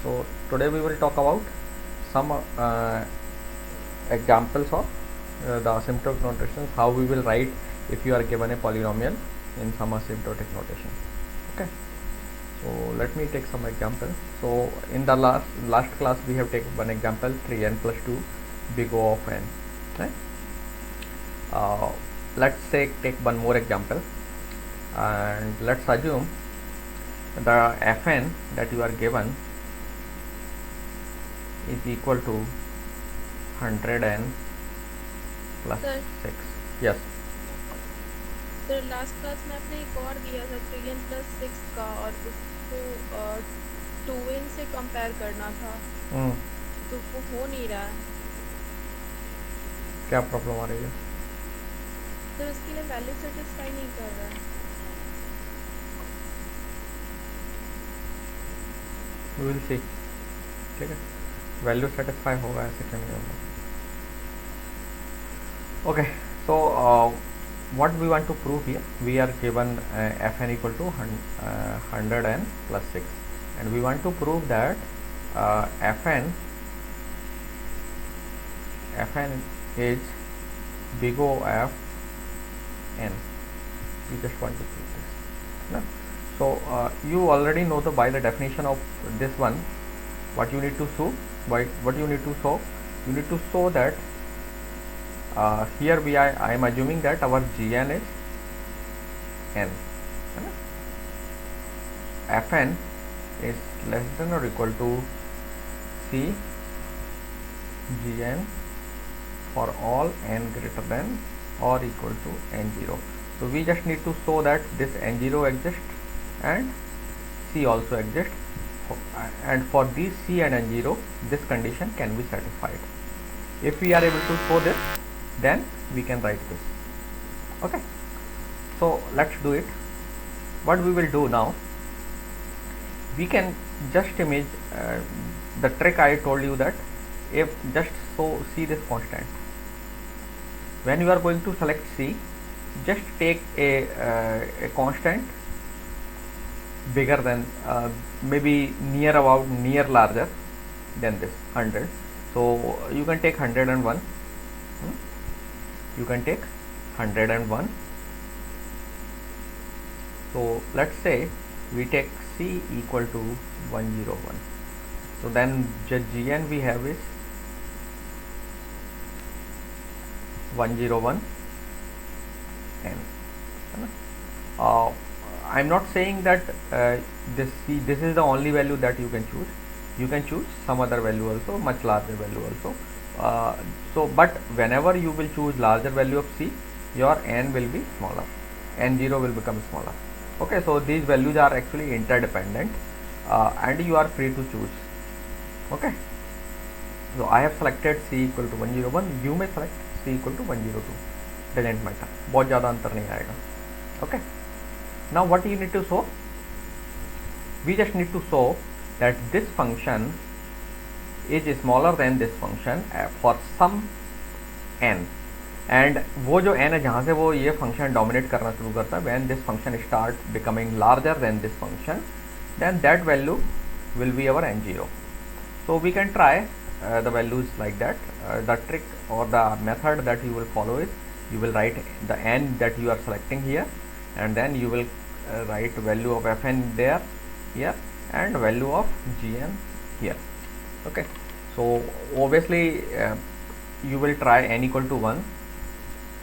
So today we will talk about some examples of the asymptotic notations, how we will write if you are given a polynomial in some asymptotic notation. Okay, so let me take some example. So in the last class we have taken one example, 3n plus 2 big O of n, right? Let's say take one more example, and let's assume the fn that you are given is equal to 100n plus sir 6. Yes. Sir last class में आपने एक और दिया था 3n plus 6 का और उसको 2n से कंपेयर करना था तो वो हो नहीं रहा है क्या प्रॉब्लम आ रही है? सर उसके लिए वैल्यू सेटिस्फाई नहीं कर रहा है वी विल सी. ठीक है, वैल्यू सेटिस्फाई होगा, ऐसे क्यों नहीं होगा? Okay, so what we want to prove here, we are given fn equal to 100n plus 6, and we want to prove that fn is big O f n. We just want to prove this. No? So you already know by the definition of this one what you need to show. What you need to show? You need to show that here I am assuming that our gn is n. Fn is less than or equal to c gn for all n greater than or equal to n0. So we just need to show that this n0 exists and c also exists, and for these c and n0 this condition can be satisfied. If we are able to show this, then we can write this. Okay, so let's do it. What we will do now, we can just image the trick I told you, that if just see this constant, when you are going to select c, just take a constant bigger than maybe near larger than this 100. So you can take 101. You can take 101. So let's say we take c equal to 101. So then the gn we have is 101 n. I'm not saying that this is the only value that you can choose. You can choose some other value also, much larger value also. So but whenever you will choose larger value of c, your n will be smaller, n0 will become smaller. Okay, so these values are actually interdependent, and you are free to choose. Okay, so I have selected c equal to 101. You may select c equal to 102. Doesn't matter, बहुत ज़्यादा अंतर नहीं आएगा. Okay, now what you need to show? We just need to show that this function is smaller than this function for some n, and वो जो n है जहाँ से वो ये function dominate करना शुरू करता है, when this function start becoming larger than this function, then that value will be our n0. So we can try the values like that. The trick or the method that you will follow is, you will write the n that you are selecting here, and then you will write value of fn there, here, and value of gn here. Okay, so obviously you will try n equal to 1.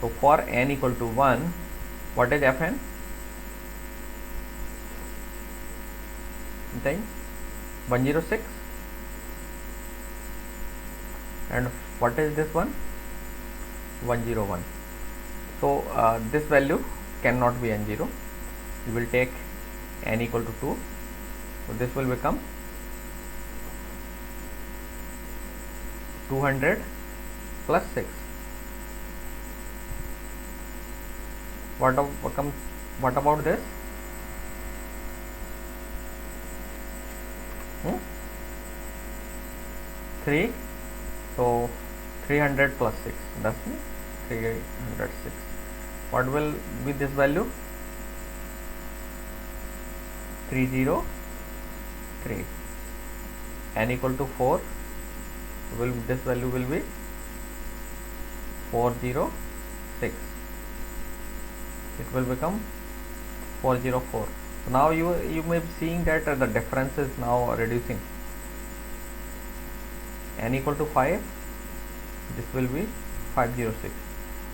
So for n equal to 1, what is fn? Then 106. And what is this one? 101. So this value cannot be n0. You will take n equal to 2. So this will become 200 plus 6. What about this? 3. So 300 plus 6, that's 306. What will be this value? 303. n equal to 4, this value will be 406. It will become 404. So now you may be seeing that the difference is now reducing. N equal to 5, this will be 506,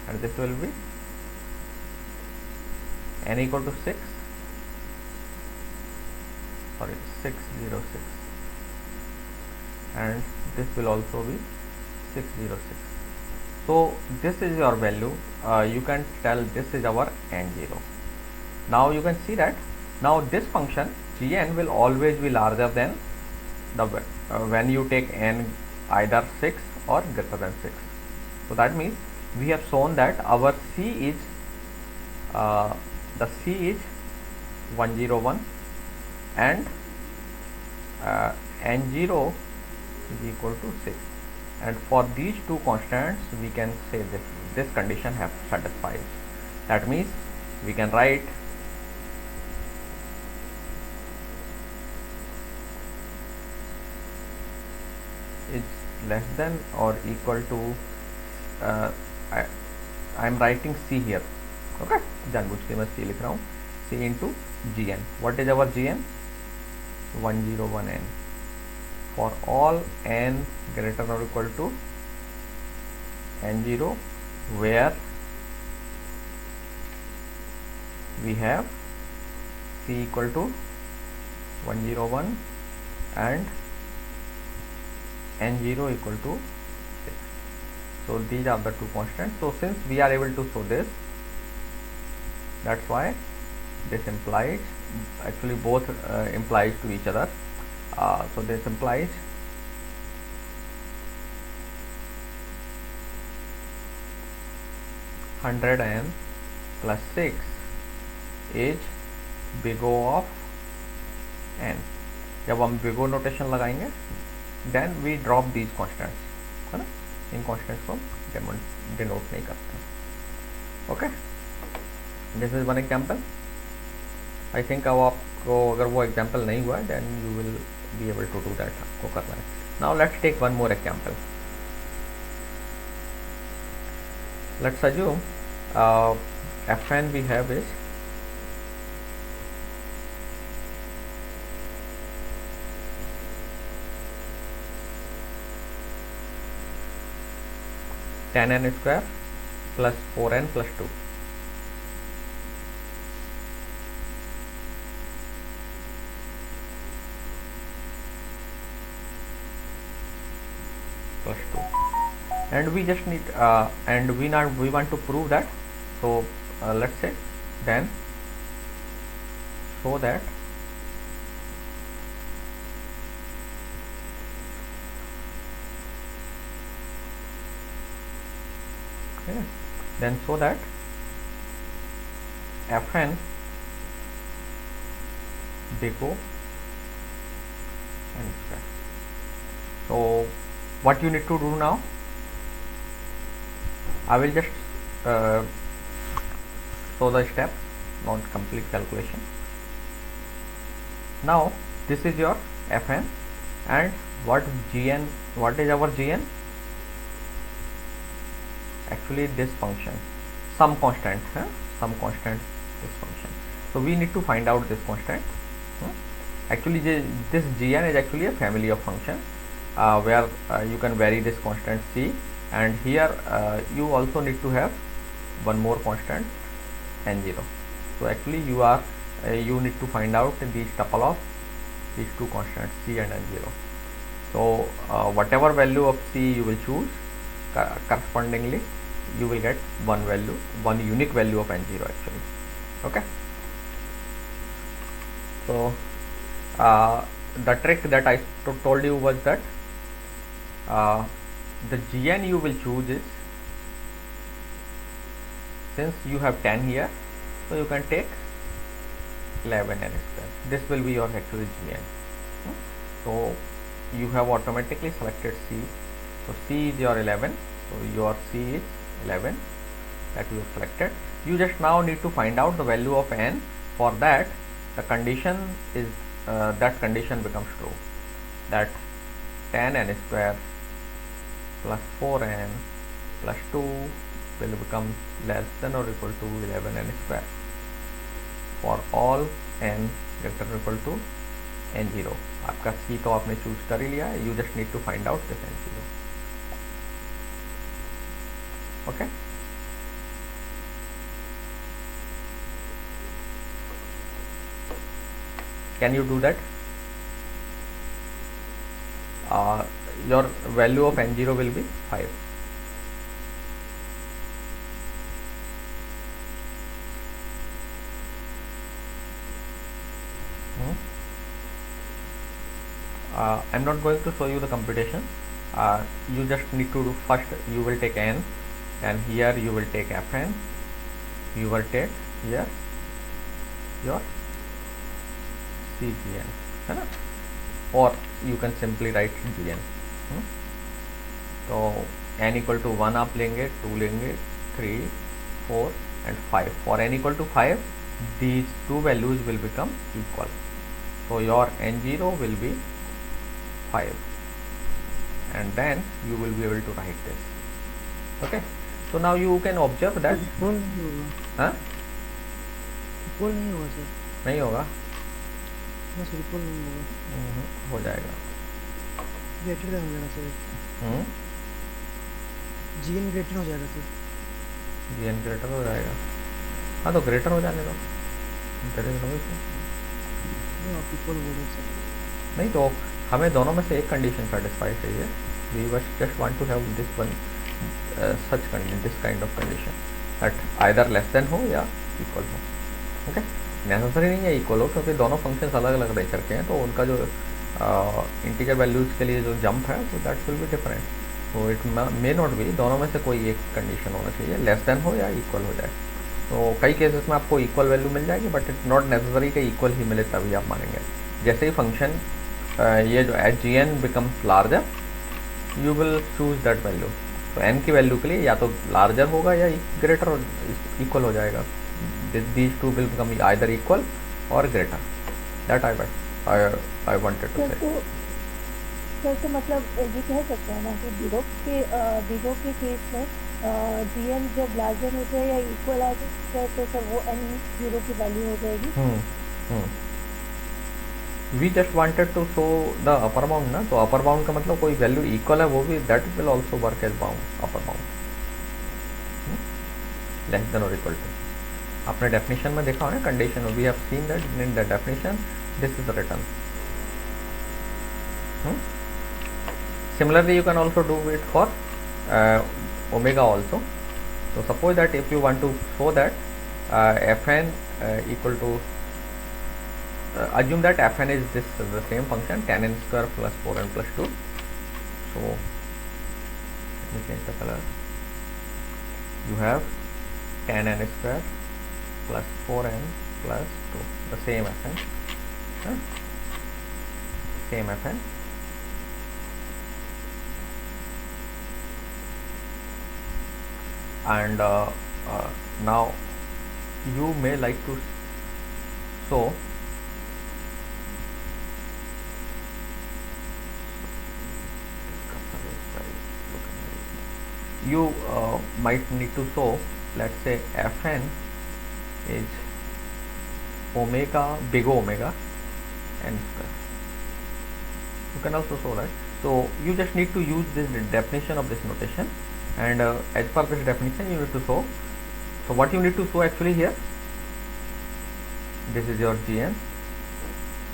and this will be n equal to 6, sorry, 606, and this will also be 606. So this is your value. You can tell this is our n0. Now you can see that now this function gn will always be larger than the when you take n either 6 or greater than 6. So that means we have shown that our c is the c is 101 and n0 is equal to 6, and for these two constants we can say this condition have satisfied. That means we can write is less than or equal to I am writing c here. Okay, जानबूझ के मैं c लिख रहा हूँ, c into gn. What is our gn? 101n. For all n greater or equal to n0, where we have c equal to 101 and n0 equal to 6. So these are the two constants. So since we are able to show this, that's why this implies, actually both implies to each other. So this implies hundred n plus 6 is big O of n. जब हम big O notation लगाएंगे then we drop these constants, है ना, इन constants को denote नहीं करते हैं. Okay, this is one example. I think अब आपको अगर वो example नहीं हुआ then you will be able to do that. आपको करना है. Now let's take one more example. Let's assume fn we have is tan n square plus 4n plus 2. Plus 2, and we just need and we want to prove that. So let's say then so that okay, then so that fn big O n square. So what you need to do now, I will just show the step, not complete calculation. Now this is your fn, and what gn, what is our gn? Actually this function, some constant, some constant, this function. So we need to find out this constant. Actually this gn is actually a family of functions where you can vary this constant c, and here you also need to have one more constant n0. So actually you need to find out these tuple of these two constants c and n0. So whatever value of c you will choose, correspondingly you will get one value, one unique value of n0 actually. Okay, so the trick that I told you was that the gn you will choose is, since you have 10 here, so you can take 11n square. This will be your actual gn. So you have automatically selected c. So c is your 11. So your c is 11 that you have selected. You just now need to find out the value of n. For that, the condition is that condition becomes true, that 10n square plus 4n plus 2 will become less than or equal to 11n square for all n greater than or equal to n0. आपका c तो आपने choose कर ही लिया है, you just need to find out this n0. Okay. Can you do that? Your value of n0 will be 5. I'm not going to show you the computation. You just need to do first, you will take n, and here you will take fn, you will take here your cgn, है ना, or you can simply write gn. तो n equal to 1 आप लेंगे, 2 लेंगे, 3, 4 and 5. For n equal to 5, these two values will become equal. So your n0 will be 5, and then you will be able to write this. Okay. So now you can observe that. हाँ? Equal नहीं होगा sir, नहीं होगा, बस equal नहीं होगा, हो जाएगा. ग्रेटर देन हो जाएगा सर, जीएन ग्रेटर हो जाएगा सर. जीएन ग्रेटर हो जाएगा. हाँ तो ग्रेटर हो जाने दो, there is no issue. नहीं आप इक्वल बोल रहे सर. नहीं तो हमें दोनों में से एक कंडीशन सेटिस्फाई चाहिए. We just want to have this one such condition, this kind of condition that either less than हो या इक्वल हो. ओके. नेसेसरी नहीं है इक्वल हो, क्योंकि दोनों फंक्शंस अलग अलग नेचर के हैं, तो उनका जो इंटीजर वैल्यूज़ के लिए जो जंप है वो दैट विल बी डिफरेंट. तो इट मे नॉट बी, दोनों में से कोई एक कंडीशन होना चाहिए, लेस देन हो या इक्वल हो जाए. तो कई केसेस में आपको इक्वल वैल्यू मिल जाएगी, बट इट नॉट नेसेसरी कि इक्वल ही मिले तभी आप मानेंगे. जैसे ही फंक्शन ये जो H G N becomes larger, you will choose that value. तो एन की वैल्यू के लिए या तो लार्जर होगा या ग्रेटर इक्वल हो जाएगा. These two will become either equal or greater. That I wanted to say. Sir तो मतलब ये कह सकते हैं ना कि जीरो के केस में जीएन जब लार्जर हो जाए या इक्वल आ जाए तो सर वो एन जीरो की वैल्यू हो जाएगी. We just wanted to show the upper bound ना. तो अपर बाउंड का मतलब कोई वैल्यू इक्वल है वो भी that will also work as bound, upper bound less than और इक्वल टू. आपने डेफिनेशन में देखा है ना condition, we have seen that in the definition this is written. Similarly you can also do it for omega also. So suppose that if you want to show that fn equal to assume that fn is the same function, tan n square plus 4n plus 2. So let me change the color. You have tan n square plus 4n plus 2, the same fn, same fn. And now you may like to show you might need to show, let's say fn is omega, big omega n square. You can also show that. So you just need to use this definition of this notation, and as per this definition you need to show. So what you need to show actually here, this is your gn.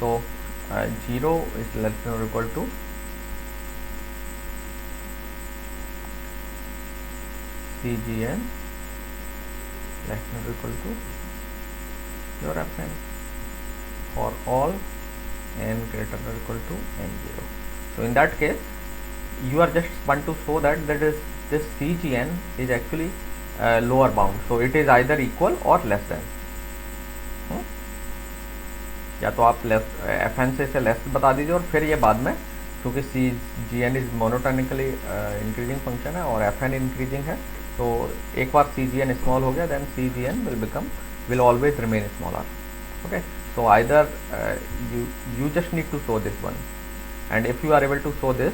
So 0 is less than or equal to cgn less than or equal to your fn for all n greater than or equal to n0. So in that case you are just want to show that is this cgn is actually lower bound, so it is either equal or less than. या तो आप less fn से इसे less बता दीजिए, और फिर ये बाद में क्योंकि cgn is monotonically increasing function है और fn इंक्रीजिंग है, तो एक बार cgn स्मॉल हो गया then cgn will always remain smaller. Okay, so either you just need to show this one, and if you are able to show this,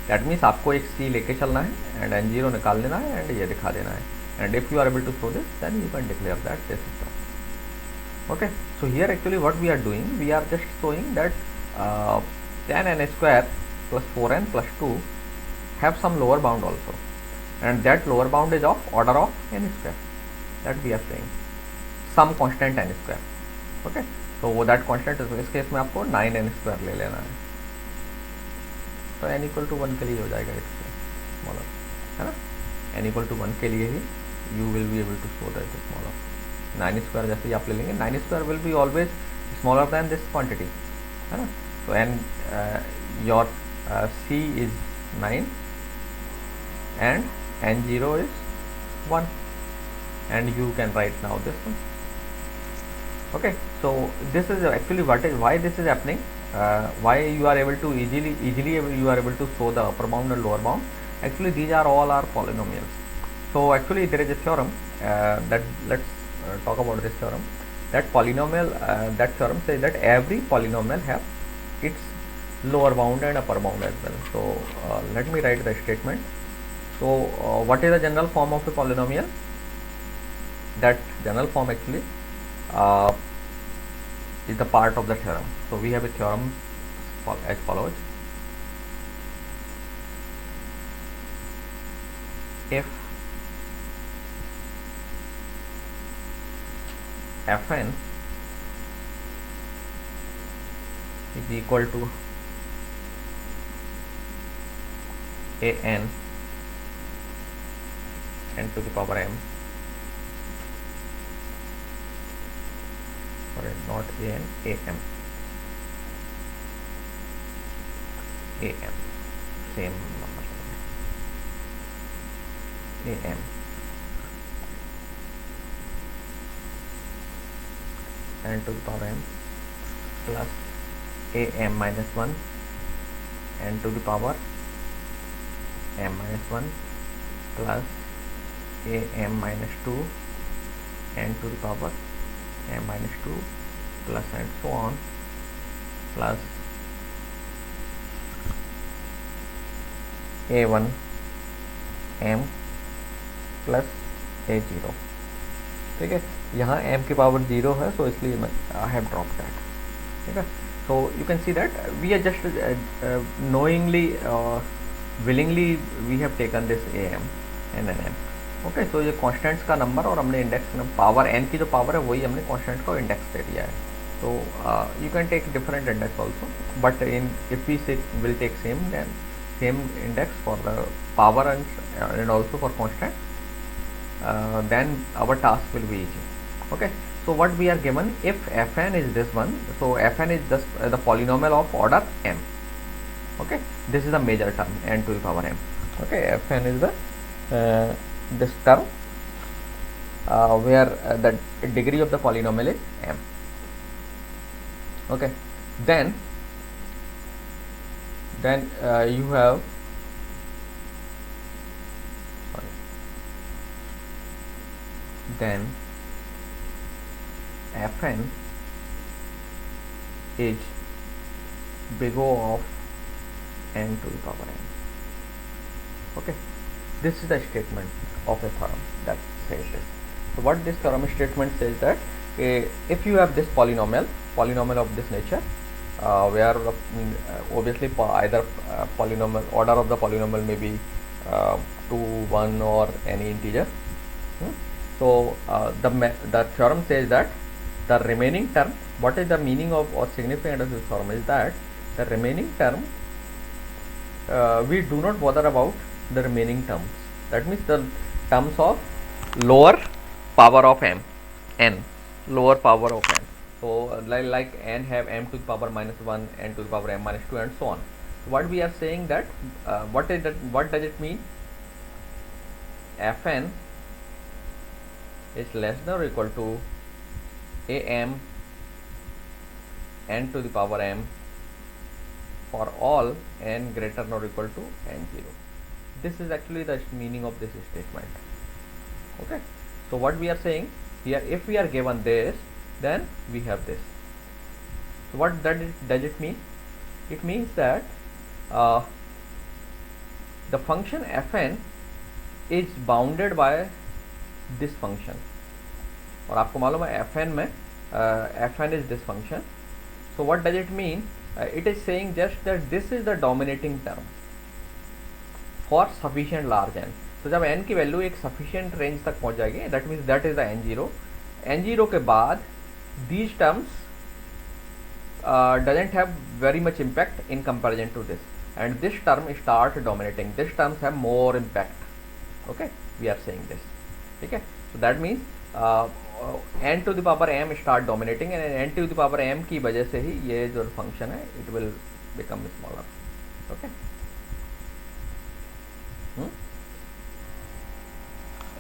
that means आपको एक सी लेके चलना है एंड n0 निकाल लेना है एंड ये दिखा देना है, and if you are able to show this then you can declare that this is the okay. So here actually what we are doing, we are just showing that tan n square plus 4n plus 2 have some lower bound also, and that lower bound is of order of n square, that we are saying some constant n square. Okay, so वो that constant इस case में आपको 9n square ले लेना है, तो n equal to 1 के लिए हो जाएगा इससे स्मॉलर, है ना. n equal to 1 के लिए ही you will be able to show that smaller. 9 square जैसे ही आप ले लेंगे, 9 square will be always smaller than this quantity, है ना. तो and your C is 9 and n0 is 1 and you can write now this one. Okay, so this is actually why this is happening, why you are able to easily you are able to show the upper bound and lower bound. Actually these are all are polynomials. So actually there is a theorem that let's talk about this theorem, that polynomial that theorem says that every polynomial have its lower bound and upper bound as well. So let me write the statement. So what is the general form of a polynomial? That general form actually is the part of the theorem. So we have a theorem as follows: if fn is equal to an n to the power m, sorry, not an, am, same number, am n to the power m plus am minus 1 n to the power m minus 1 plus am minus 2 n to the power m minus 2 plus and so on, plus a1 m plus a0. ठीक है, यहाँ m की power 0 है, सो इसलिए मैं I have drop that. ठीक है, so you can see that we are just knowingly willingly we have taken this am and an m. Okay, तो ये कॉन्स्टेंट्स का नंबर और हमने इंडेक्स पावर n की जो पावर है वही हमने कॉन्स्टेंट को इंडेक्स दे दिया है. तो you can take different index also, but in if we will take same index for the power and also for constant, then our task will be easy. Okay, so what we are given, if fn is this one, so fn is just the polynomial of order m. Okay, this is the major term n to the power m. Okay, fn is the this term where the degree of the polynomial is m. Okay, then you have, sorry, then fn is big O of n to the power n. Okay, this is the statement of a theorem that says this. So what this theorem statement says that if you have this polynomial of this nature, where obviously either polynomial order of the polynomial may be 2, 1 or any integer. So the theorem says that the remaining term, what is the meaning of or significance of this theorem is that the remaining term, we do not bother about the remaining terms. That means the terms of lower power of n, lower power of n. So like n have m to the power minus 1, n to the power m minus 2 and so on. So what we are saying that what does it mean? Fn is less than or equal to am n to the power m for all n greater than or equal to n0. This is actually the meaning of this statement. Okay, so what we are saying here, if we are given this, then we have this. So what does it mean? It means that the function fn is bounded by this function, और आपको मालूम है fn में fn is this function. So what does it mean? It is saying just that this is the dominating term for sufficient large n. तो जब n की value एक sufficient range तक पहुंच जाएगी, that means that is the n0. n0 के बाद these terms doesn't have very much impact in comparison to this, and this term start dominating. These terms have more impact. Okay, we are saying this. ठीक है, so that means n to the power m start dominating, and n to the power m की वजह से ही ये जो function है it will become smaller. Okay.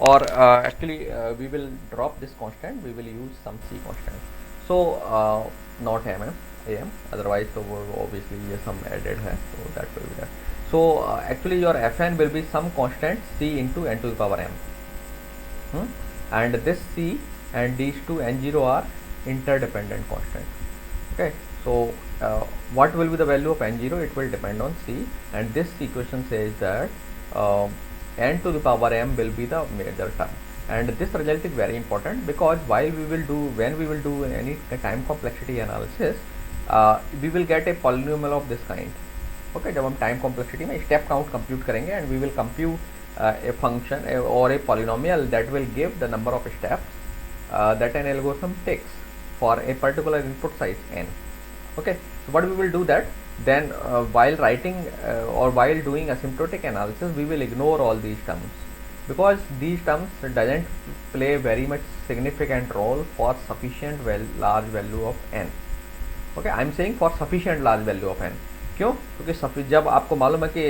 Or actually we will drop this constant, we will use some c constant. So not am, otherwise so obviously ये some added है, so that will be there. So actually your fn will be some constant c into n to the power m, and this c and these two n0 are interdependent constant. Okay, so what will be the value of n0? It will depend on c, and this equation says that n to the power m will be the major term, and this result is very important because when we will do any time complexity analysis, we will get a polynomial of this kind. Okay, जब हम time complexity में step count compute करेंगे, and we will compute a function or a polynomial that will give the number of steps that an algorithm takes for a particular input size n. Okay, so what we will do that, then while writing or while doing asymptotic analysis, we will ignore all these terms because these terms doesn't play very much significant role for sufficient large value of n. Okay, I am saying for sufficient large value of n. क्यों? क्योंकि जब आपको मालूम है कि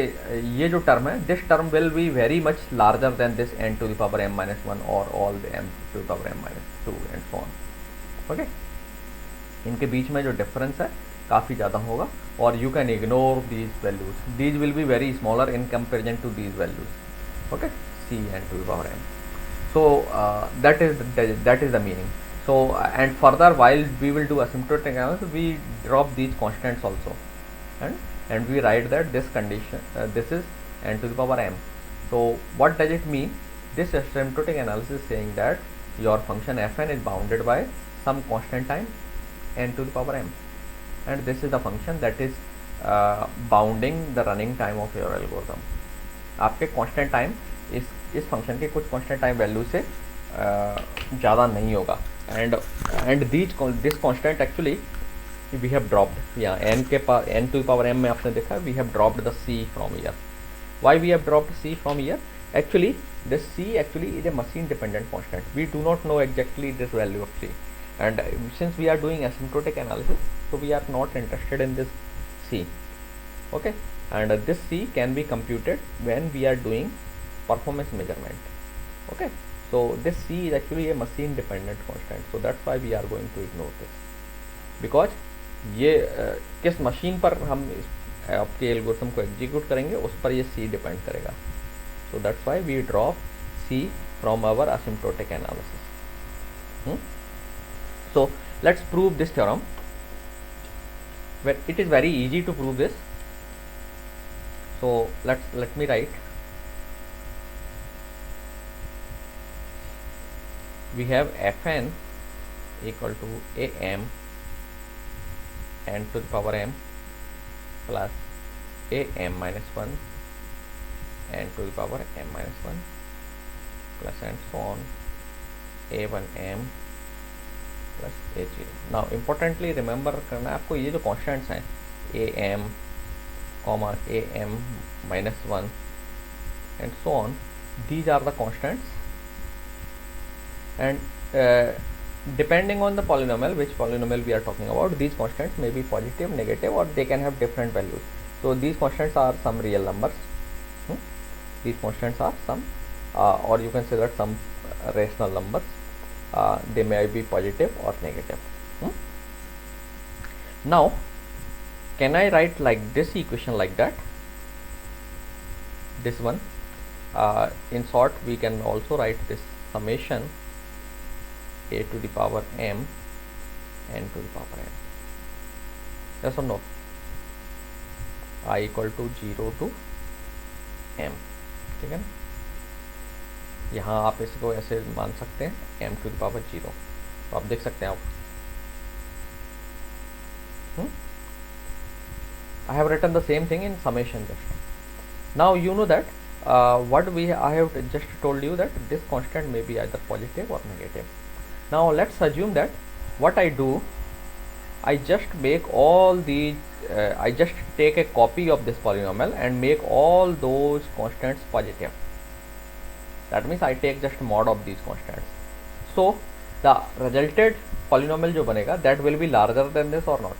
ये जो term है, this term will be very much larger than this n to the power m minus 1 और all the m to the power m minus 2 and so on. Okay, इनके बीच में जो डिफरेंस है काफ़ी ज़्यादा होगा, और you can ignore these values. These will be very smaller in comparison to these values. Okay, c and to the power m. So that is the meaning. So and further, while we will do asymptotic analysis, we drop these constants also, and we write that this condition this is n to the power m. So what does it mean? This asymptotic analysis is saying that your function fn is bounded by some constant time n to the power m, and this is the function that is bounding the running time of your algorithm. आपके constant time इस function के कुछ constant time value से ज़्यादा नहीं होगा, and this constant actually we have dropped. Yeah, n to the power m में आपने देखा we have dropped the c from here. Why we have dropped c from here? Actually this c actually is a machine dependent constant. We do not know exactly this value of c, and since we are doing asymptotic analysis, so we are not interested in this c. Okay, and this c can be computed when we are doing performance measurement. Okay, so this c is actually a machine dependent constant, so that's why we are going to ignore this, because ये किस machine पर हम आपके algorithm को execute करेंगे उस पर ये c डिपेंड करेगा. So that's why we drop c from our asymptotic analysis. So let's prove this theorem. Well, it is very easy to prove this. So let me write. We have fn equal to am n to the power m plus am minus 1 n to the power m minus 1 plus and so on a1m plus a0. Now importantly remember करना है आपको, ये जो constants हैं am comma am minus 1 and so on, these are the constants, and depending on the polynomial, which polynomial we are talking about, these constants may be positive, negative, or they can have different values. So these constants are some real numbers. These constants are some or you can say that some rational numbers. They may be positive or negative. Now can I write like this equation like that, this one? In short, we can also write this summation a to the power m n to the power n. Yes or no? I equal to 0 to m, ठीक है ना। यहाँ आप इसको ऐसे मान सकते हैं m टू द पावर 0, तो आप देख सकते हैं आप I have written the same thing in summation just. Now you know that I have just told you that this constant may be either positive or negative. Now let's assume that what I do, I just make all these I just take a copy of this polynomial and make all those constants positive. That means I take just mod of these constants. So the resulted polynomial जो बनेगा that will be larger than this or not?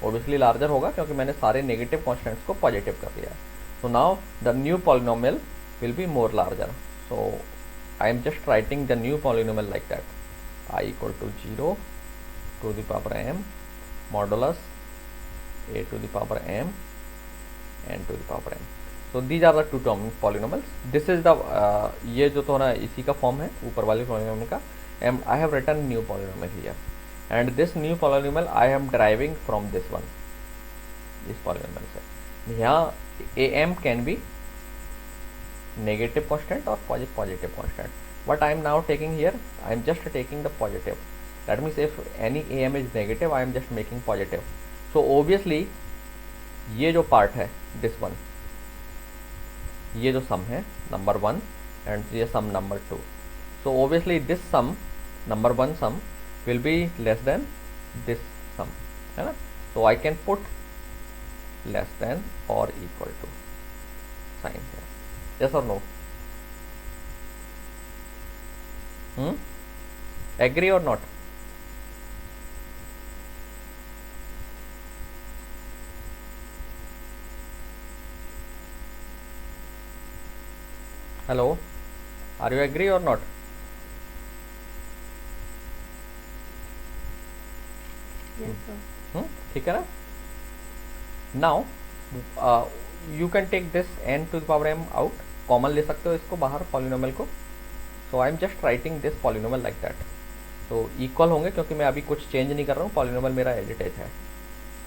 Obviously larger होगा क्योंकि मैंने सारे negative constants को positive कर दिया है. So now the new polynomial will be more larger. So I am just writing the new polynomial like that. I equal to 0 to the power m modulus a to the power m n to the power m. So these are the two term polynomials. This is the ये जो तो ना इसी का form है ऊपर वाले polynomial का. And I have written new polynomial here. And this new polynomial I am deriving from this one, इस polynomial से. यहाँ am can be negative constant or positive constant. What I am now taking here, I am just taking the positive. That means if any am is negative, I am just making positive. So obviously ये जो part है this one, ये जो sum है number 1 and ये sum number 2. So obviously this sum number 1 sum will be less than this sum, है ना. So I can put less than or equal to sign here. Yes or no? Agree or not? Hello, are you agree or not? Yes, sir. ठीक है ना. Now you can take this n to the power m out, common ले सकते हो इसको बाहर polynomial को. So I am just writing this polynomial like that. तो इक्वल होंगे क्योंकि मैं अभी कुछ चेंज नहीं कर रहा हूँ, पॉलिनोमियल मेरा एज इट इज है.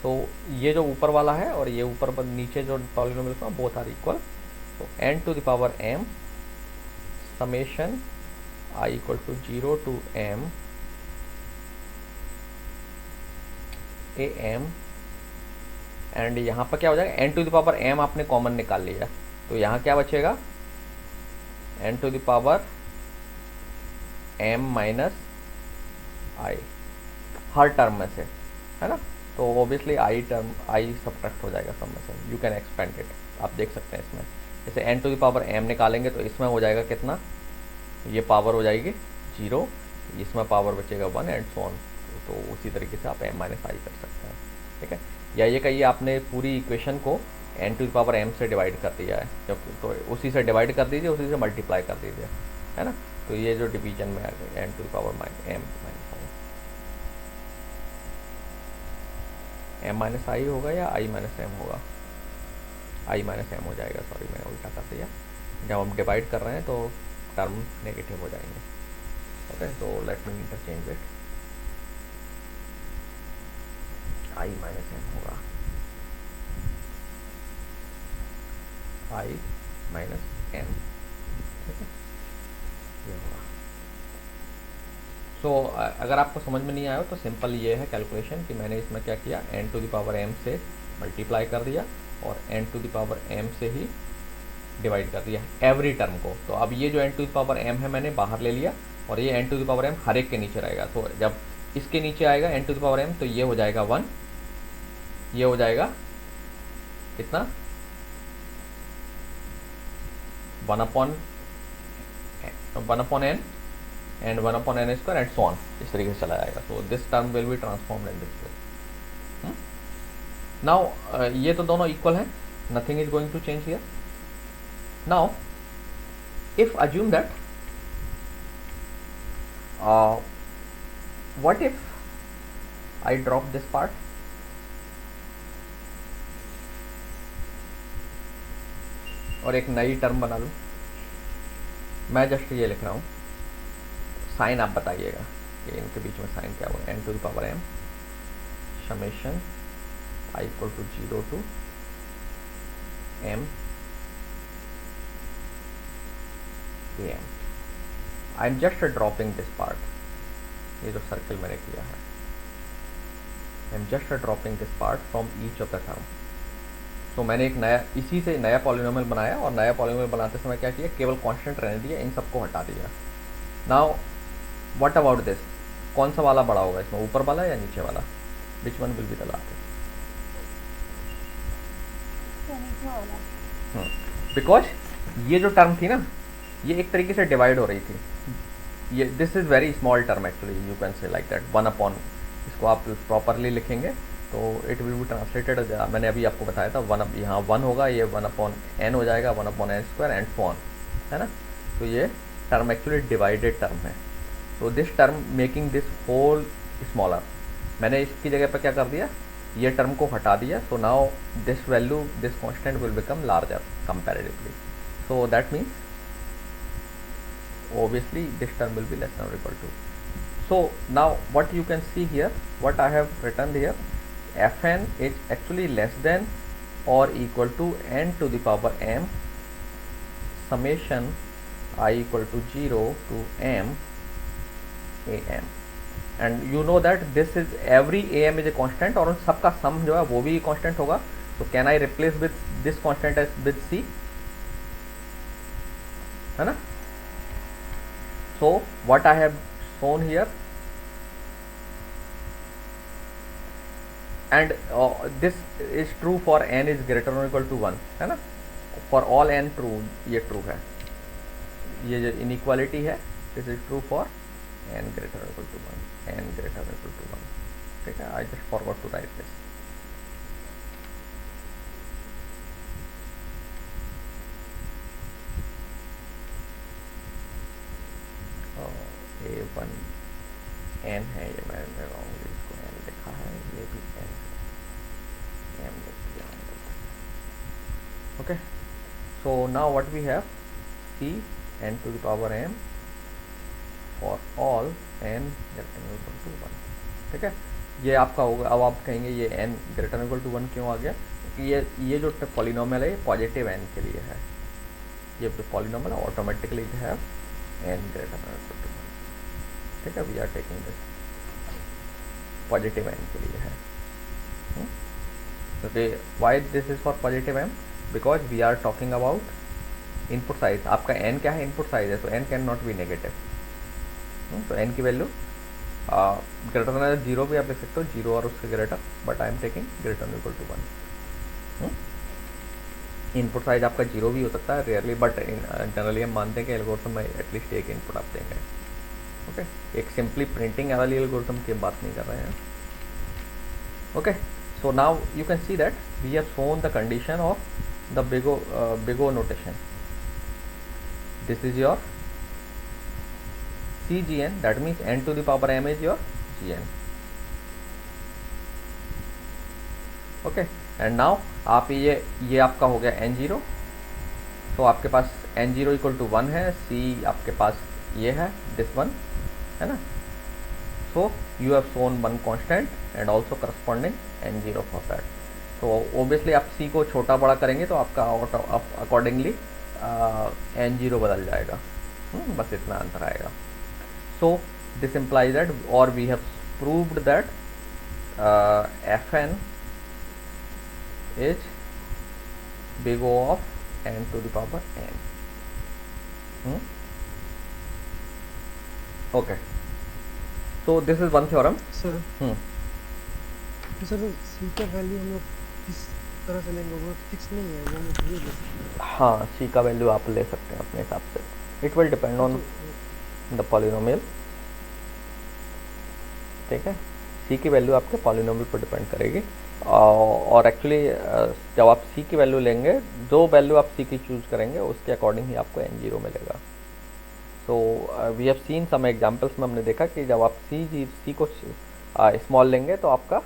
तो ये जो ऊपर वाला है और ये ऊपर पर नीचे जो पॉलिनोमियल का बोथ आर इक्वल. तो n to the power m summation i equal to 0 to m A M, and यहाँ पर क्या हो जाएगा n to the power m आपने कॉमन निकाल लिया. तो यहाँ क्या बचेगा n to the power m minus I हर टर्म में से, है ना. तो obviously I term I subtract हो जाएगा सब में से. यू कैन एक्सपेंड इट, आप देख सकते हैं इसमें. जैसे n to the power m निकालेंगे तो इसमें हो जाएगा कितना, ये पावर हो जाएगी 0, इसमें पावर बचेगा 1 एंड सो ऑन. तो उसी तरीके से आप m माइनस आई कर सकते हैं, ठीक है. या ये कहिए आपने पूरी इक्वेशन को n to the power m से डिवाइड कर दिया है, तो उसी से डिवाइड कर दीजिए, उसी से मल्टीप्लाई कर दीजिए, है ना. तो ये जो डिवीजन में आ गया n to the power m minus i, m minus i होगा या i माइनस m होगा, i माइनस m हो जाएगा. सॉरी मैंने उल्टा कर दिया. जब हम डिवाइड कर रहे हैं तो टर्म नेगेटिव हो जाएंगे. ओके, तो let me interchange it. i minus m होगा, i माइनस m, ठीक है, ये होगा. सो अगर आपको समझ में नहीं आया हो तो सिंपल ये है कैलकुलेशन कि मैंने इसमें क्या किया, n to the power m से मल्टीप्लाई कर दिया और n to the power m से ही डिवाइड कर दिया एवरी टर्म को. तो अब ये जो n to the power m है मैंने बाहर ले लिया और ये n to the power m हर एक के नीचे रहेगा. तो जब इसके नीचे आएगा n to the power m तो ये हो जाएगा 1, ये हो जाएगा कितना 1 upon n and 1 upon n square and so on, इस तरीके से चला जाएगा. तो this term will be transformed in this way. Now ये तो दोनों इक्वल हैं, nothing is going to change here. Now if assume that what if I drop this part और एक नई टर्म बना लूँ. मैं जस्ट ये लिख रहा हूँ, साइन आप बताइएगा कि इनके बीच में साइन क्या होगा. n to the power m summation i equal to 0 to m am. I am just dropping this part, ये जो सर्कल मैंने किया है, I am just dropping this part from each of the term. तो मैंने एक नया, इसी से नया पॉलिनोमियल बनाया, और नया पॉलिनोमियल बनाते समय क्या किया, केवल कांस्टेंट रहने दिया, इन सबको हटा दिया. नाउ व्हाट अबाउट दिस, कौन सा वाला बड़ा होगा इसमें, ऊपर वाला या नीचे वाला, which one will be the largest? Because ये जो टर्म थी ना, ये एक तरीके से डिवाइड हो रही थी. ये this is very small term actually, you can से लाइक दैट, 1 अपॉन, इसको आप प्रॉपरली लिखेंगे तो इट विल बी ट्रांसलेटेड, मैंने अभी आपको बताया था, वन, यहाँ 1 होगा, ये 1 अपॉन n हो जाएगा, 1 upon n square and so on, है ना. तो ये टर्म एक्चुअली डिवाइडेड टर्म है. तो this term making this whole smaller, मैंने इसकी जगह पर क्या कर दिया, ये टर्म को हटा दिया. So now this value, this constant will become larger comparatively. So that means obviously this term will be less than or equal to. So now what you can see here, what I have written here, fn is actually less than or equal to n to the power m summation I equal to 0 to m am. And you know that this is every am is a constant, और उन सबका sum जो है वो भी constant होगा. So can I replace with this constant as with c, है ना. So what I have shown here, and this is true for n is greater than or equal to 1, है ना. For all n true, ये true है, ये जो inequality है, this is true for n greater than or equal to 1, n greater than or equal to 1. ठीक है, I just forgot to write this. A1 n है, ये मैंने रॉन्गली इसको n लिखा है, ये भी n है, m लिख दिया. Okay, so now what we have, c n to the power m for all n greater than or equal to 1. ठीक है, ये आपका होगा. अब आप कहेंगे ये n greater than or equal to 1 क्यों आ गया, क्योंकि ये जो पॉलिनोमियल है ये पॉजिटिव n के लिए है. ये जो पॉलिनोमियल है ऑटोमेटिकली जो है n greater than or equal to 1. ठीक है, we are taking this positive M के लिए है. क्योंकि why this is for positive M, because we are talking about input size. आपका एन क्या है, इनपुट साइज है, तो N can not be negative. तो एन की वैल्यू ग्रेटर देन 0 भी आप लिख सकते हो, 0 और उसके greater, but I am taking greater than equal to 1. Input size आपका 0 भी हो सकता है रेयरली, बट जनरली हम मानते हैं कि एल्गोरिथम में एटलीस्ट एक इनपुट आप देंगे. ओके, एक सिंपली प्रिंटिंग वाली एल्गोरिथम की बात नहीं कर रहे हैं. Okay, so now you can see that we have shown the condition of the big O notation. This is your CGN, that means n to the power m is your GN. Okay, and now आप ये आपका हो गया n0. तो आपके पास n0 equal to 1 है, c आपके पास ये है, दिस वन है ना. So you have shown one constant and also corresponding n0 for that. तो ओबियसली आप c को छोटा बड़ा करेंगे तो आपका अकॉर्डिंगली n0 बदल जाएगा. बस इतना अंतर आएगा. सो दिस इम्प्लाइज दैट, और we have proved that fn is big O of n to the power n. Okay, so this is one theorem. Sir तो सर सी का वैल्यू हम लोग किस तरह से लेंगे, वो फिक्स नहीं है, वो हम ले सकते हैं. हाँ, c का वैल्यू आप ले सकते हैं अपने हिसाब से. It will depend on the polynomial. ठीक है, c की वैल्यू आपके पॉलिनोमियल पर डिपेंड करेगी. और एक्चुअली जब आप c की वैल्यू लेंगे, जो वैल्यू आप c की चूज करेंगे उसके अकॉर्डिंग ही आपको n0 मिलेगा. So we have seen some examples में हमने देखा कि जब आप c को स्मॉल लेंगे तो आपका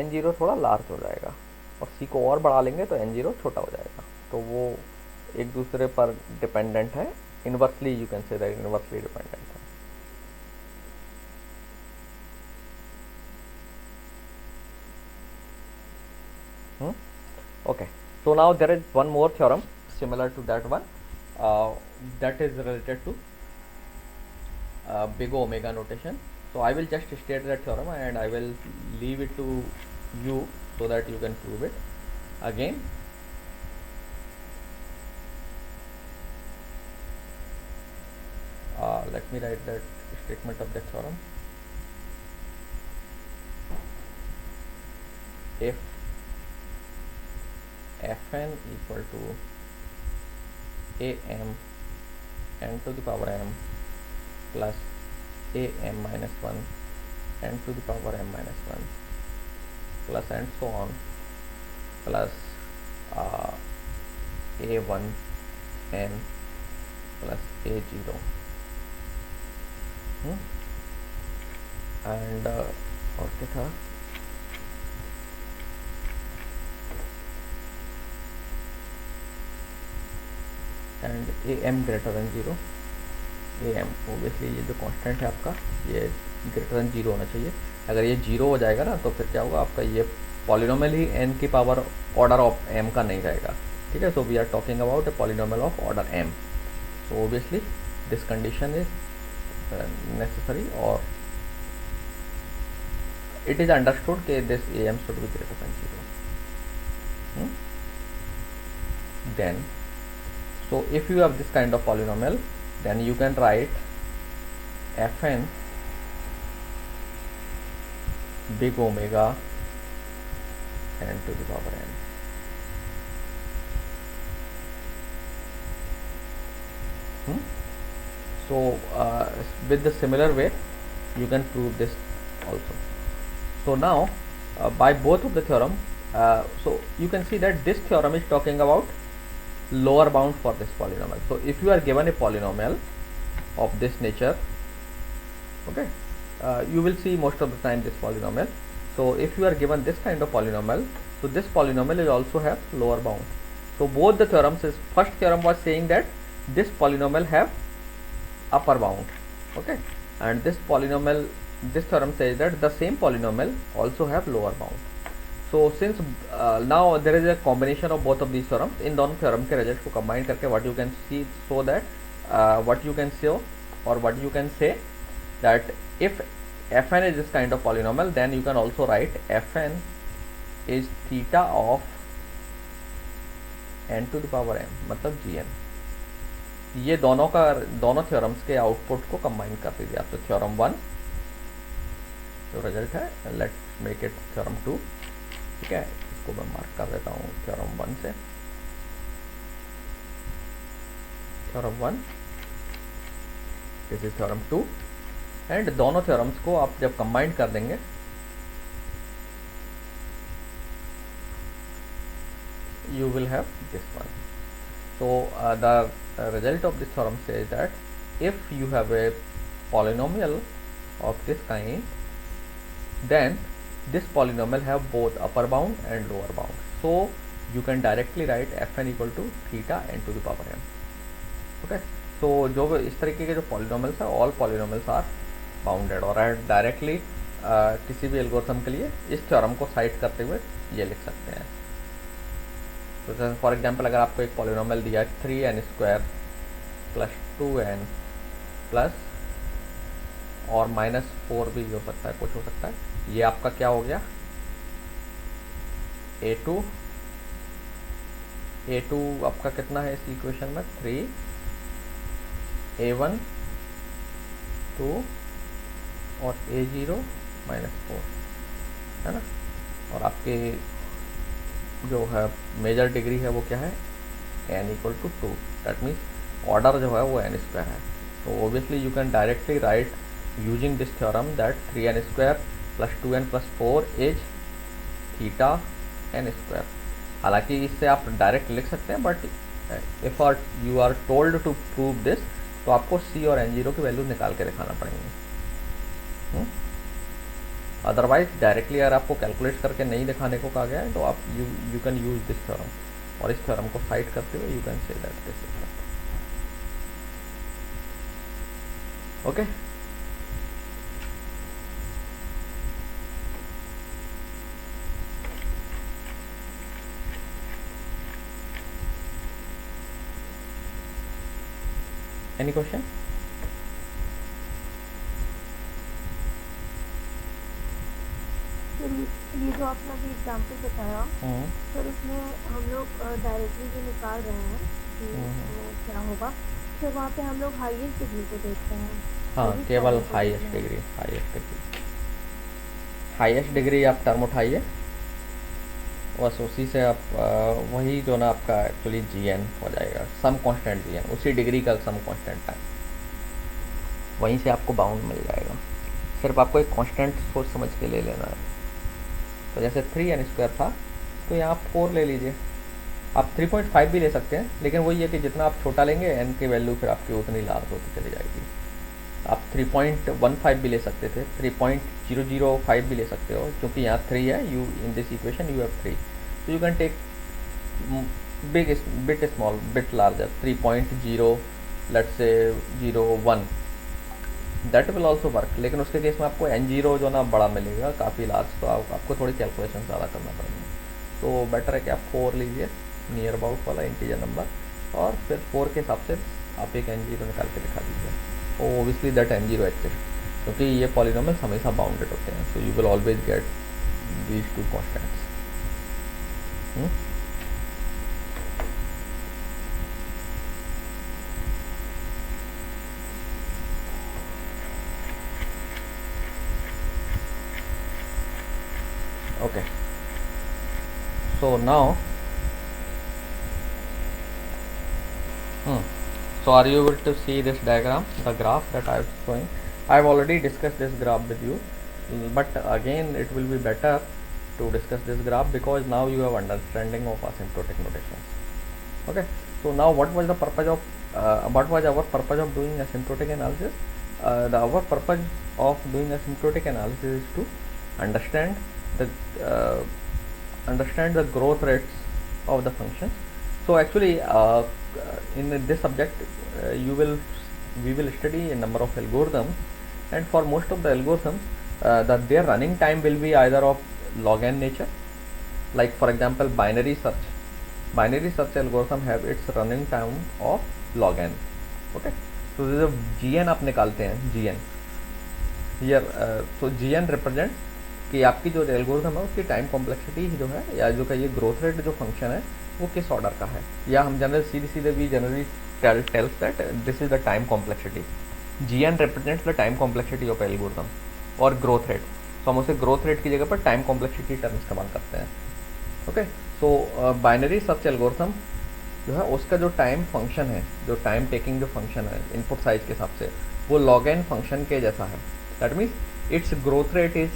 n0 थोड़ा लार्ज हो जाएगा, और c को और बढ़ा लेंगे तो n0 छोटा हो जाएगा. तो वो एक दूसरे पर डिपेंडेंट है, inversely you can say that inversely dependent है. Okay, So now there is one more theorem similar to that one, that is related to big omega notation. So I will just state that theorem and I will leave it to you so that you can prove it again. Let me write that statement of the theorem. If Fn equal to am n to the power m plus am minus 1 n to the power m minus 1 plus and so on plus a1 n plus a0 and और क्या था, and A M greater than 0, A M obviously ये जो constant है आपका ये greater than 0 होना चाहिए. अगर ये 0 हो जाएगा ना तो फिर क्या होगा, आपका ये पॉलिनोमियल ही n की पावर ऑर्डर ऑफ m का नहीं रहेगा. ठीक है, so we are talking about a polynomial of order m. So obviously this condition is necessary or it is understood that this am should be greater than 0. Then so if you have this kind of polynomial, then you can write fn big omega n to the power n. So with the similar way you can prove this also. So now by both of the theorem, so you can see that this theorem is talking about lower bound for this polynomial. So if you are given a polynomial of this nature, okay, you will see most of the time this polynomial. So if you are given this kind of polynomial, so this polynomial will also have lower bound. So both the theorems, is first theorem was saying that this polynomial have upper bound, okay, and this polynomial, this theorem says that the same polynomial also have lower bound. So since now there is a combination of both of these theorems, इन दोनों theorem के results को combine करके what you can see, so that what you can show or what you can say that if fn is this kind of polynomial, then you can also write fn is theta of n to the power m, मतलब gn. ये दोनों का, दोनों theorems के output को combine कर दीजिए आप. तो थ्योरम 1 जो रिजल्ट है, लेट्स मेक इट थ्योरम 2. ठीक है, इसको मैं मार्क कर देता हूँ थ्योरम 1 से. Theorem 1, this is theorem 2, and दोनों थ्योरम्स को आप जब कंबाइन कर देंगे you will have this one. So the result of this theorem says that if you have a polynomial of this kind, then this polynomial have both upper bound and lower bound. So you can directly write fn equal to theta n to the power m. Okay, so जो इस तरीके के जो polynomials है, all polynomials are bounded, और directly किसी भी algorithm के लिए इस थ्योरम को साइट करते हुए ये लिख सकते हैं. तो फॉर एग्जांपल अगर आपको एक पॉलिनोमियल दिया 3n² प्लस 2n प्लस और -4 भी हो सकता है, कुछ हो सकता है, ये आपका क्या हो गया, a2 आपका कितना है इस इक्वेशन में, 3, a1 2 और a0 -4 है ना. और आपके जो है मेजर डिग्री है वो क्या है, n equal to 2, that means order जो है वो n² है. तो obviously you can directly write using this theorem that 3n² plus 2n plus 4 is theta n². हालांकि इससे आप डायरेक्ट लिख सकते हैं, but if you are told to prove this, तो आपको c और n0 की वैल्यू निकाल के दिखाना पड़ेंगे. अदरवाइज डायरेक्टली अगर आपको कैलकुलेट करके नहीं दिखाने को कहा गया है, तो आप you can use this theorem, और इस थ्योरम को साइट करते हुए you can say that this is okay. Any question? Sir ये जो आपने अभी एग्जाम्पल बताया सर उसमें हम लोग डायरेक्टली जो निकाल रहे हैं कि क्या होगा सर वहाँ पे हम लोग हाईएस्ट डिग्री को देखते हैं। हाँ, सभी केवल फॉर्मूले को हाईएस्ट देखना है। डिग्री, हाईएस्ट डिग्री आप टर्म उठाइए, बस उसी से आप वही जो ना आपका एक्चुअली GN हो जाएगा, सम कांस्टेंट GN, उसी डिग्री का सम कांस्टेंट है, वहीं से आपको बाउंड मिल जाएगा। सिर्फ आपको एक कांस्टेंट सोच समझ के ले लेना है। तो जैसे 3n² था तो यहाँ आप 4 ले लीजिए, आप 3.5 भी ले सकते हैं, लेकिन वही है कि जितना आप छोटा लेंगे n की वैल्यू फिर आपकी उतनी लार्ज होती चली जाएगी। आप 3.15 भी ले सकते थे, 3.005 भी ले सकते हो, क्योंकि यहाँ 3 है, you in this equation you have 3, तो you can take bit small bit larger 3.0 let's say 0.1, that will also work. लेकिन उसके केस में आपको n0 जो ना बड़ा मिलेगा, काफ़ी लार्ज, तो आपको थोड़ी कैलकुलेशन ज़्यादा करना पड़ेगा। तो बेटर है कि आप 4 लीजिए, नियर अबाउट वाला इंटीजर नंबर, और फिर 4 के हिसाब से आप एक n0 निकाल के दिखा दीजिए। ओबियसली दैट n0 एग्जिस्ट, क्योंकि ये पॉलिनोमियल्स हमेशा बाउंडेड होते हैं, so you will always get these two constants. Okay, so now so are you able to see this diagram, the graph that I was showing? I have already discussed this graph with you, but again it will be better to discuss this graph because now you have understanding of asymptotic notations. Okay, so now what was the purpose of what was our purpose of doing asymptotic analysis? Our purpose of doing asymptotic analysis is to understand the growth rates of the functions. So actually in this subject we will study a number of algorithms, and for most of the algorithms their running time will be either of log n nature, like for example binary search algorithm have its running time of log n. Okay, so this is GN आप निकालते हैं, GN here, so GN represents कि आपकी जो algorithm है उसकी time complexity जो है, या जो का ये ग्रोथ रेट जो फंक्शन है वो किस ऑर्डर का है, या हम जनरल सीधे we generally tells that this is the time complexity. GN represents the time complexity of algorithm, और ग्रोथ रेट, तो हम उसे ग्रोथ रेट की जगह पर टाइम कॉम्प्लेक्सिटी टर्म इस्तेमाल करते हैं। ओके, सो बाइनरी सर्च एल्गोरिथम जो है उसका जो टाइम फंक्शन है, जो टाइम टेकिंग जो फंक्शन है इनपुट साइज के हिसाब से, वो log n फंक्शन के जैसा है। That means it's growth rate is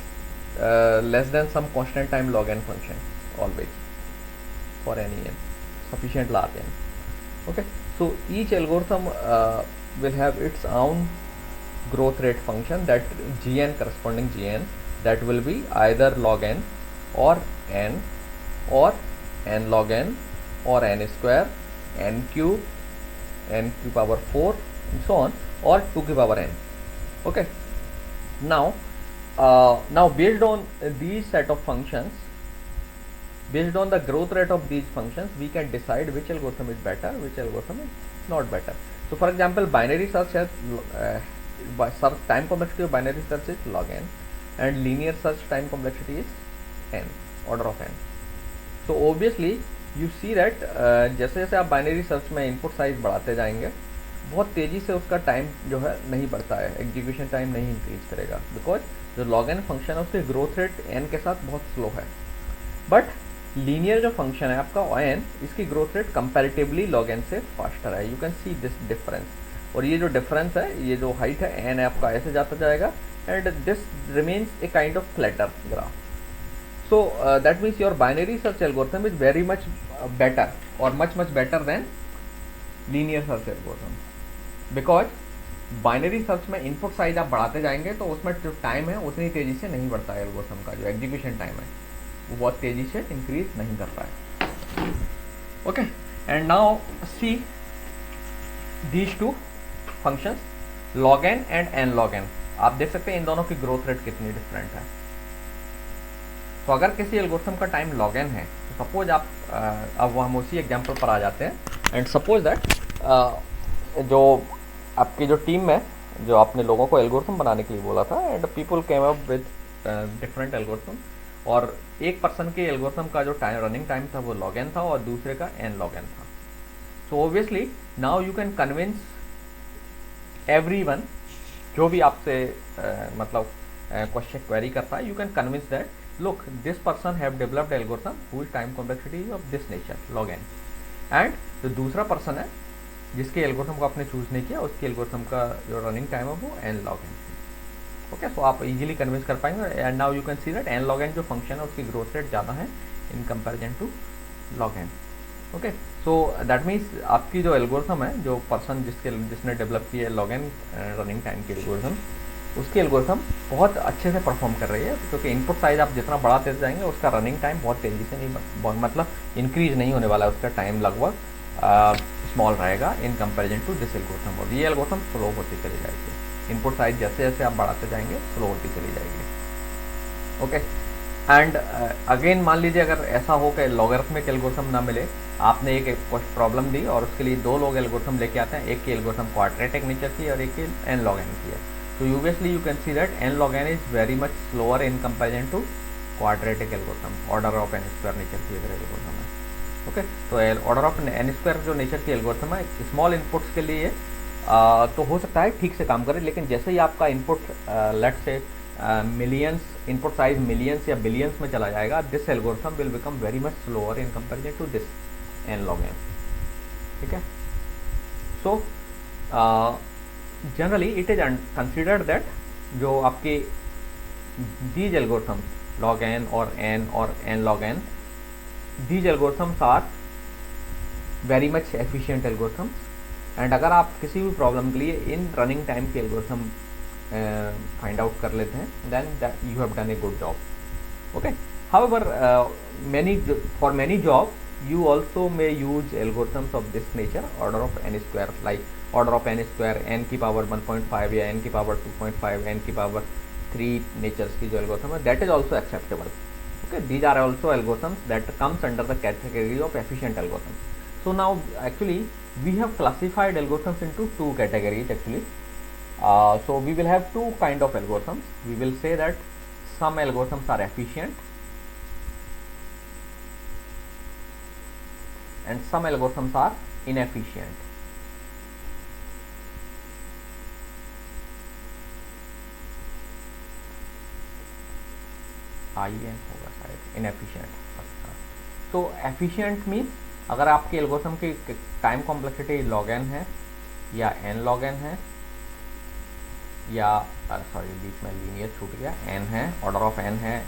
less than some constant time log n function always for any n sufficient large n. Okay, so each algorithm will have its own growth rate function, that GN corresponding GN, that will be either log n or n log n or n square, n cube power 4 and so on, or 2 की power n. Okay, now based on these set of functions, based on the growth rate of these functions, we can decide which algorithm is better, which algorithm is not better. So for example, binary search has time complexity of binary search is log n, and linear search time complexity is n, order of n. So obviously you see that जैसे जैसे आप binary search में input size बढ़ाते जाएंगे, बहुत तेज़ी से उसका टाइम जो है नहीं बढ़ता है, एग्जीक्यूशन टाइम नहीं इंक्रीज करेगा, बिकॉज जो log n फंक्शन है उसकी ग्रोथ रेट n के साथ बहुत स्लो है। बट लीनियर जो फंक्शन है आपका n, इसकी growth rate comparatively log n से फास्टर है। You can see this difference, और ये जो डिफरेंस है, ये जो हाइट है n है आपका ऐसे जाता जाएगा, and this remains a kind of flatter graph. So that means your binary search algorithm is very much better or much better than linear search algorithm, because binary search में input size आप बढ़ाते जाएंगे तो उसमें जो time है उतनी तेज़ी से नहीं बढ़ता है, एल्गोरिथम का जो एग्जीक्यूशन टाइम है वो बहुत तेज़ी से इंक्रीज नहीं करता है। Okay, and now see these two functions log n and n log n, आप देख सकते हैं इन दोनों की ग्रोथ रेट कितनी डिफरेंट है। तो अगर किसी एल्गोरिथम का टाइम log n है, तो सपोज आप अब हम उसी एग्जांपल पर आ जाते हैं, एंड सपोज दैट जो आपकी जो टीम में जो आपने लोगों को एल्गोरिथम बनाने के लिए बोला था, and people came up with different algorithm, और एक पर्सन के एल्गोरिथम का जो टाइम रनिंग टाइम था वो log n था और दूसरे का n log n था. सो obviously now you can convince everyone, जो भी आपसे मतलब क्वेश्चन क्वेरी करता है, you can convince that look this person have developed algorithm whose time complexity of this nature log n, and जो दूसरा पर्सन है जिसके एल्गोरिथम को आपने चूज नहीं किया, उसके एल्गोरिथम का जो रनिंग टाइम है वो n log n. Okay, so आप इजीली कन्विंस कर पाएंगे. And now you can see that n log n जो फंक्शन है उसकी ग्रोथ रेट ज़्यादा है in comparison to log n. Okay, so that means आपकी जो एल्गोरिथम है, जो पर्सन जिसने डेवलप किया है log n रनिंग टाइम की एल्गोरिथम, उसकी एल्गोरिथम बहुत अच्छे से परफॉर्म कर रही है, क्योंकि इनपुट साइज आप जितना बढ़ाते जाएंगे उसका रनिंग टाइम बहुत तेज़ी से नहीं मतलब इंक्रीज नहीं होने वाला है, उसका टाइम लगभग स्मॉल रहेगा in comparison to this algorithm. और ये एल्गोरिथम स्लो होती चली जाएगी, इनपुट साइज जैसे जैसे आप बढ़ाते जाएंगे स्लो होती चली जाएगी. ओके, एंड अगेन मान लीजिए अगर ऐसा हो कि लॉगरिथमिक एल्गोरिथम ना मिले, आपने एक प्रॉब्लम दी और उसके लिए दो लोग एल्गोरिथम लेके आते हैं, एक की एल्गोरिथम क्वाड्रेटिक नेचर की और एक की n log n की है. तो obviously you can see that n log n is very much slower in comparison to quadratic algorithm, order of n square nature की अगर एल्गोरिथम है. ओके, तो ऑर्डर ऑफ n स्क्वायर जो nature की algorithm है, स्मॉल इनपुट्स के लिए तो हो सकता है ठीक से काम करे, लेकिन जैसे ही आपका input let say millions, input size millions या बिलियंस में चला जाएगा, this algorithm will become very much slower in comparison to this n log n. ठीक है, so generally it is considered that जो आपके दीज एल्गोरिथम log n और n log n, these algorithms are very much efficient algorithms, and अगर आप किसी भी problem के लिए इन रनिंग टाइम के एल्गोरिथम फाइंड आउट कर लेते हैं, then you have done a good job. Okay, however for many job you also may use algorithms of this nature, order of n square, like order of n square n की power 1.5 या n की power 2.5, n की power 3 natures की जो algorithm है, that is also acceptable. Okay, these are also algorithms that comes under the category of efficient algorithms. So now actually we have classified algorithms into two categories actually. So we will have two kind of algorithms. We will say that some algorithms are efficient and some algorithms are inefficient. IN होगा शायद, inefficient. तो efficient means अगर आपके algorithm की time complexity log n है या n log n है या सॉरी बीच में लीनियर छूट गया, n है, ऑर्डर ऑफ n है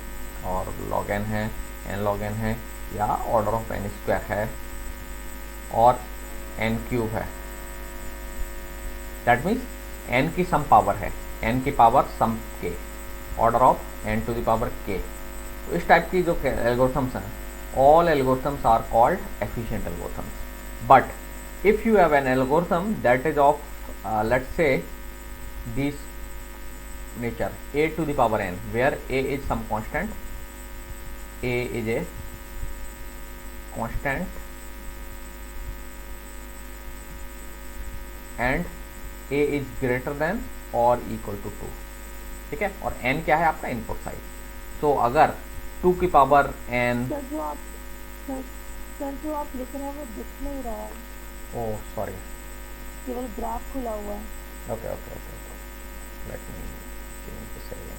और log n है, n log n है, या ऑर्डर ऑफ n स्क्वायर है और n क्यूब है, दैट मीन्स n की सम पावर है, n की power some k, order of n to the power k. तो इस टाइप की जो एल्गोरिथम्स हैं, all algorithms are called efficient algorithms. But if you have an algorithm that is of let's say this nature a to the power n, where a is some constant, a is a constant and a is greater than or equal to 2, ठीक है, और n क्या है आपका input size. तो अगर 2 की power n, sir जो आप लिख रहे हैं वो दिख नहीं रहा है. ओह सॉरी, केवल ग्राफ खुला हुआ है. Okay okay okay, let me change this again.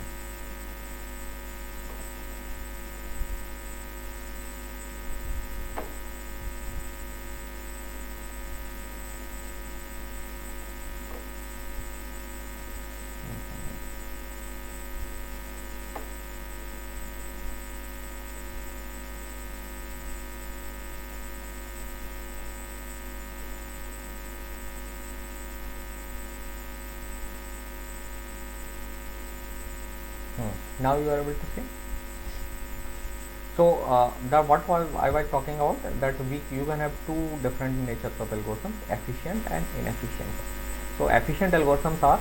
Now you are able to see. So what I was talking about, that you can have two different natures of algorithms, efficient and inefficient. So efficient algorithms are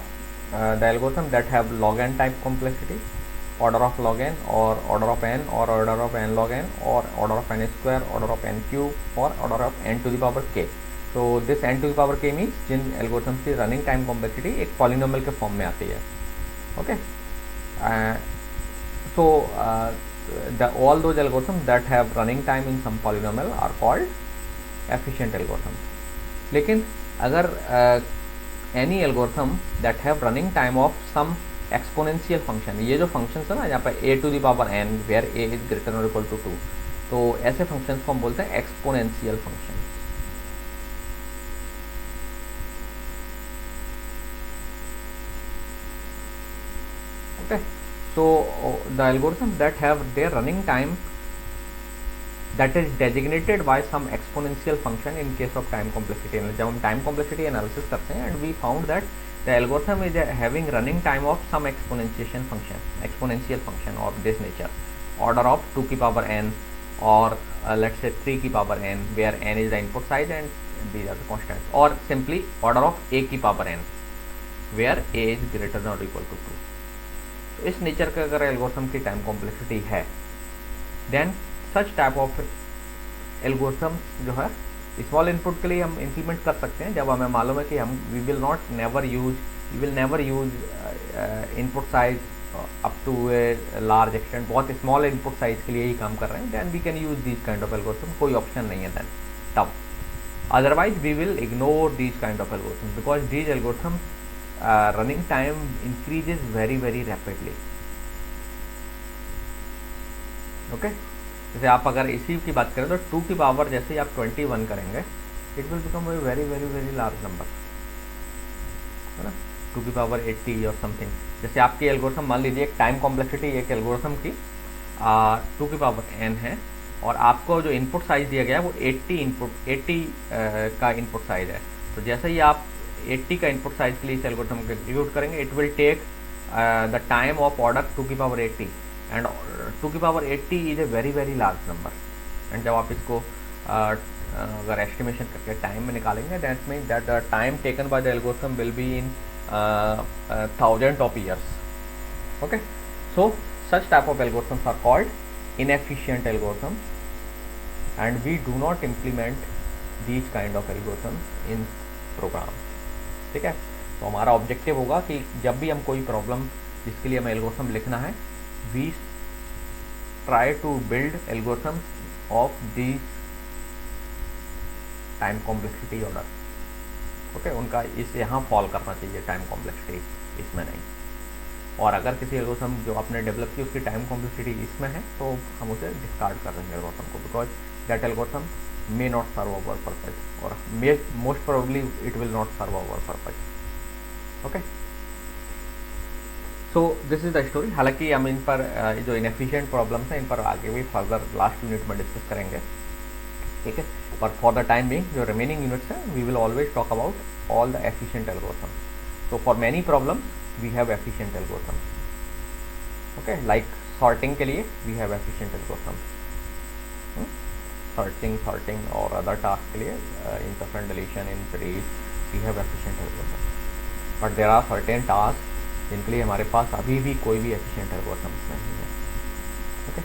the algorithm that have log n type complexity, order of log n or order of n or order of n log n or order of n square, order of n cube or order of n to the power k. So तो this n to the power k means जिन algorithms की running time complexity एक polynomial के form में आती है. Okay, so all those algorithms that have running time in some polynomial are called efficient algorithms. लेकिन अगर any algorithm that have running time of some exponential function, ये जो functions है ना यहाँ पर a to the power n where a is greater or equal to 2, तो ऐसे functions को हम बोलते हैं exponential function. Okay, so the algorithms that have their running time that is designated by some exponential function in case of time complexity. जब हम time complexity analysis करते हैं and we found that the algorithm is having running time of some exponential function of this nature, order of 2 की power n or let's say 3 की power n, where n is the input size and these are the constants, or simply order of a की power n where a is greater than or equal to 2. इस nature का अगर algorithm की time complexity है, then such type of algorithm जो है small input के लिए हम इम्प्लीमेंट कर सकते हैं जब हमें मालूम है कि हम we will never use input size up to a large extent. बहुत स्मॉल इनपुट साइज के लिए ही काम कर रहे हैं, then we can use these kind of algorithm. कोई ऑप्शन नहीं है देन तब. Otherwise we will ignore these kind of algorithm because these algorithm running time increases very rapidly. Okay, जैसे आप अगर इसी की बात करें तो 2 की पावर जैसे ही आप 21 करेंगे it will become a very large number, है ना. 2 की पावर 80 और समथिंग. जैसे आपकी एल्गोरिथम मान लीजिए एक टाइम कॉम्प्लेक्सिटी एक एल्गोरिथम की 2 की पावर n है और आपको जो इनपुट साइज दिया गया है वो 80 का इनपुट साइज है. तो जैसे ही आप 80 का इनपुट साइज के लिए इस एल्गोरिथम को एग्जीक्यूट करेंगे, it will take the time of order 2 की पावर 80 एंड 2 की power 80 is a very large number. And जब आप इसको अगर एस्टिमेशन करके टाइम में निकालेंगे, that means that the time taken by the algorithm will be in thousand of years. Okay, so such type of algorithms are called inefficient algorithm and we do not implement these kind of algorithm in programme. ठीक है, तो हमारा objective होगा कि जब भी हम कोई प्रॉब्लम जिसके लिए हमें एल्गोरिथम लिखना है, we try to build algorithm of this time complexity order. Okay, उनका इस यहाँ फॉल करना चाहिए टाइम कॉम्प्लेक्सिटी, इसमें नहीं. और अगर किसी एल्गोरिथम जो आपने डेवलप की उसकी टाइम कॉम्प्लेक्सिटी इसमें है तो हम उसे डिस्कार्ड कर देंगे एल्गोरिथम को, because that algorithm may not serve our purpose or most probably it will not serve our purpose. Okay, so this is the story. हालांकि हम इन पर जो इनएफिशिएंट प्रॉब्लम्स हैं इन पर आगे भी फर्दर लास्ट यूनिट में डिस्कस करेंगे. ठीक है, पर फॉर द टाइम बिंग जो रिमेनिंग यूनिट्स हैं we will always talk about all the efficient algorithms. so for many problems we have efficient algorithms. okay, like sorting के लिए we have efficient algorithms. sorting और other task के लिए insertion deletion in series we have efficient algorithm. But there are certain task जिनके लिए हमारे पास अभी भी कोई भी एफिशिएंट एल्गोरिथम नहीं है. ओके,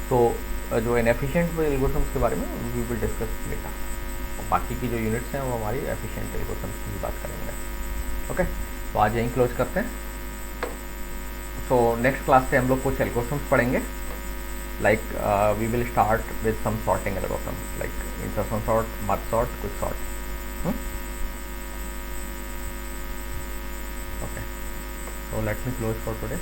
तो जो इनएफिशिएंट एल्गोरिथम्स के बारे में वी विल डिस्कस लेटर. और बाकी की जो यूनिट्स हैं वो हमारी एफिशिएंट एल्गोरिथम्स की बात करेंगे. ओके, तो आज यहीं क्लोज करते हैं. सो नेक्स्ट क्लास से हम लोग कुछ एल्गोरिथम्स पढ़ेंगे. Like we will start with some sorting algorithms like insertion sort, merge sort, quick sort. Okay, so let me close for today.